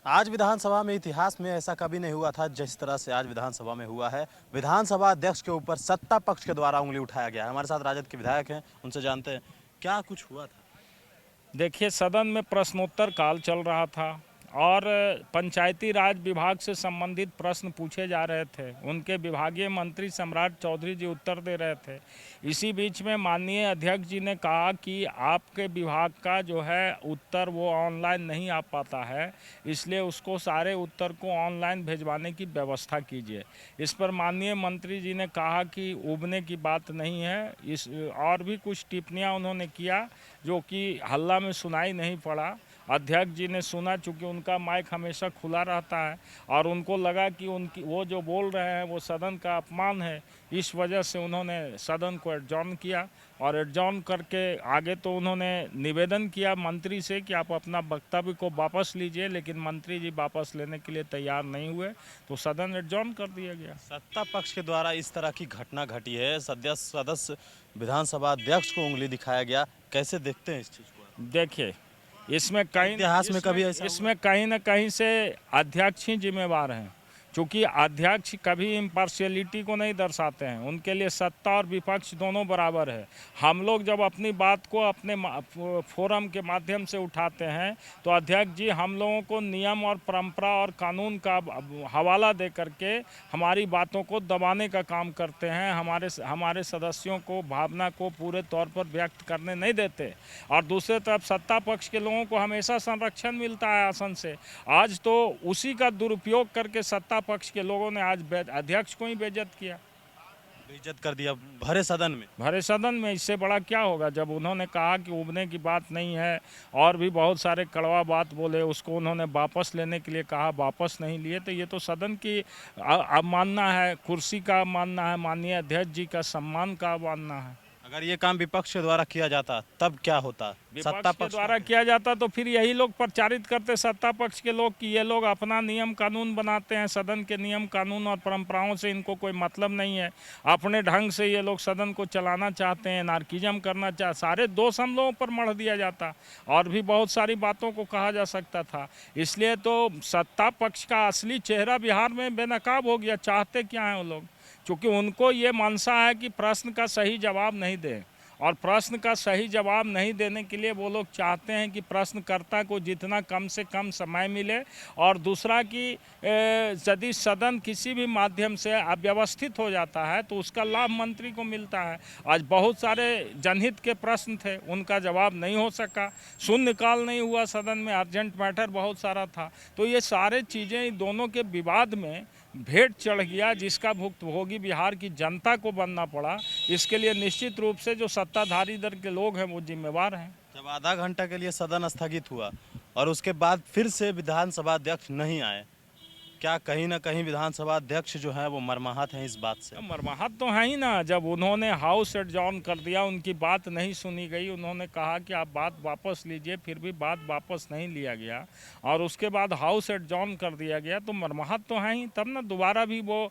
आज विधानसभा में इतिहास में ऐसा कभी नहीं हुआ था जिस तरह से आज विधानसभा में हुआ है। विधानसभा अध्यक्ष के ऊपर सत्ता पक्ष के द्वारा उंगली उठाया गया है। हमारे साथ राजद के विधायक हैं, उनसे जानते हैं क्या कुछ हुआ था। देखिए, सदन में प्रश्नोत्तर काल चल रहा था और पंचायती राज विभाग से संबंधित प्रश्न पूछे जा रहे थे। उनके विभागीय मंत्री सम्राट चौधरी जी उत्तर दे रहे थे। इसी बीच में माननीय अध्यक्ष जी ने कहा कि आपके विभाग का जो है उत्तर वो ऑनलाइन नहीं आ पाता है, इसलिए उसको सारे उत्तर को ऑनलाइन भिजवाने की व्यवस्था कीजिए। इस पर माननीय मंत्री जी ने कहा कि उबने की बात नहीं है। इस और भी कुछ टिप्पणियां उन्होंने किया जो कि हल्ला में सुनाई नहीं पड़ा। अध्यक्ष जी ने सुना, चूँकि उनका माइक हमेशा खुला रहता है और उनको लगा कि उनकी वो जो बोल रहे हैं वो सदन का अपमान है। इस वजह से उन्होंने सदन को एडजॉर्न किया और एडजॉर्न करके आगे तो उन्होंने निवेदन किया मंत्री से कि आप अपना वक्तव्य को वापस लीजिए, लेकिन मंत्री जी वापस लेने के लिए तैयार नहीं हुए, तो सदन एडजॉर्न कर दिया गया। सत्ता पक्ष के द्वारा इस तरह की घटना घटी है, सदस्य विधानसभा अध्यक्ष को उंगली दिखाया गया, कैसे देखते हैं इस चीज को? देखिए, इतिहास में कभी ऐसा इसमें कहीं न कहीं से अध्यक्ष ही जिम्मेवार हैं, क्योंकि अध्यक्ष कभी इम्पार्शियलिटी को नहीं दर्शाते हैं। उनके लिए सत्ता और विपक्ष दोनों बराबर है। हम लोग जब अपनी बात को अपने फोरम के माध्यम से उठाते हैं तो अध्यक्ष जी हम लोगों को नियम और परंपरा और कानून का हवाला दे करके हमारी बातों को दबाने का काम करते हैं। हमारे सदस्यों को भावना को पूरे तौर पर व्यक्त करने नहीं देते। और दूसरी तरफ सत्ता पक्ष के लोगों को हमेशा संरक्षण मिलता है आसन से। आज तो उसी का दुरुपयोग करके सत्ता पक्ष के लोगों ने आज अध्यक्ष को ही बेइज्जत किया, बेइज्जत कर दिया भरे सदन में। भरे सदन में। इससे बड़ा क्या होगा? जब उन्होंने कहा कि उबने की बात नहीं है और भी बहुत सारे कड़वा बात बोले, उसको उन्होंने वापस लेने के लिए कहा, वापस नहीं लिए, तो ये तो सदन की अवमानना है, कुर्सी का अवमानना है, माननीय अध्यक्ष जी का सम्मान का अवमानना है। अगर ये काम विपक्ष के द्वारा किया जाता तब क्या होता? विपक्ष के द्वारा किया जाता तो फिर यही लोग प्रचारित करते, सत्ता पक्ष के लोग, कि ये लोग अपना नियम कानून बनाते हैं, सदन के नियम कानून और परंपराओं से इनको कोई मतलब नहीं है, अपने ढंग से ये लोग सदन को चलाना चाहते हैं, नारकीजम करना चाहते। सारे दोष हम लोगों पर मढ़ दिया जाता और भी बहुत सारी बातों को कहा जा सकता था। इसलिए तो सत्ता पक्ष का असली चेहरा बिहार में बेनकाब हो गया। चाहते क्या हैं वो लोग? क्योंकि उनको ये मनसा है कि प्रश्न का सही जवाब नहीं दें, और प्रश्न का सही जवाब नहीं देने के लिए वो लोग चाहते हैं कि प्रश्नकर्ता को जितना कम से कम समय मिले, और दूसरा कि यदि सदन किसी भी माध्यम से अव्यवस्थित हो जाता है तो उसका लाभ मंत्री को मिलता है। आज बहुत सारे जनहित के प्रश्न थे, उनका जवाब नहीं हो सका, शून्यकाल नहीं हुआ सदन में, अर्जेंट मैटर बहुत सारा था। तो ये सारे चीज़ें दोनों के विवाद में भेंट चढ़ गया, जिसका भुक्तभोगी बिहार की जनता को बनना पड़ा। इसके लिए निश्चित रूप से जो सत्ताधारी दल के लोग हैं वो जिम्मेवार हैं। जब आधा घंटा के लिए सदन स्थगित हुआ और उसके बाद फिर से विधानसभा अध्यक्ष नहीं आए, क्या कहीं ना कहीं विधानसभा अध्यक्ष जो है वो मर्माहत हैं इस बात से? मर्माहत तो है ही ना। जब उन्होंने हाउस एडजॉर्न कर दिया, उनकी बात नहीं सुनी गई, उन्होंने कहा कि आप बात वापस लीजिए, फिर भी बात वापस नहीं लिया गया और उसके बाद हाउस एडजॉर्न कर दिया गया, तो मर्माहत तो है ही। तब ना दोबारा भी वो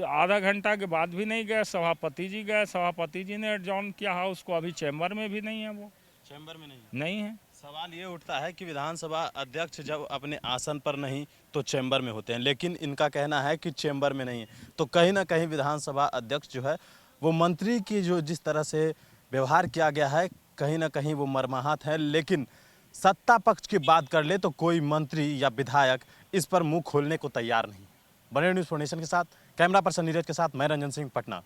आधा घंटा के बाद भी नहीं गए, सभापति जी गए, सभापति जी ने एडजॉर्न किया हाउस को। अभी चैम्बर में भी नहीं है, वो चैम्बर में नहीं है। सवाल ये उठता है कि विधानसभा अध्यक्ष जब अपने आसन पर नहीं तो चैम्बर में होते हैं, लेकिन इनका कहना है कि चैम्बर में नहीं है। तो कहीं ना कहीं विधानसभा अध्यक्ष जो है वो मंत्री की जो जिस तरह से व्यवहार किया गया है, कहीं ना कहीं वो मर्माहत है। लेकिन सत्ता पक्ष की बात कर ले तो कोई मंत्री या विधायक इस पर मुंह खोलने को तैयार नहीं। बने न्यूज़ फोर्नेशन के साथ कैमरा पर्सन नीरज के साथ मैं रंजन सिंह, पटना।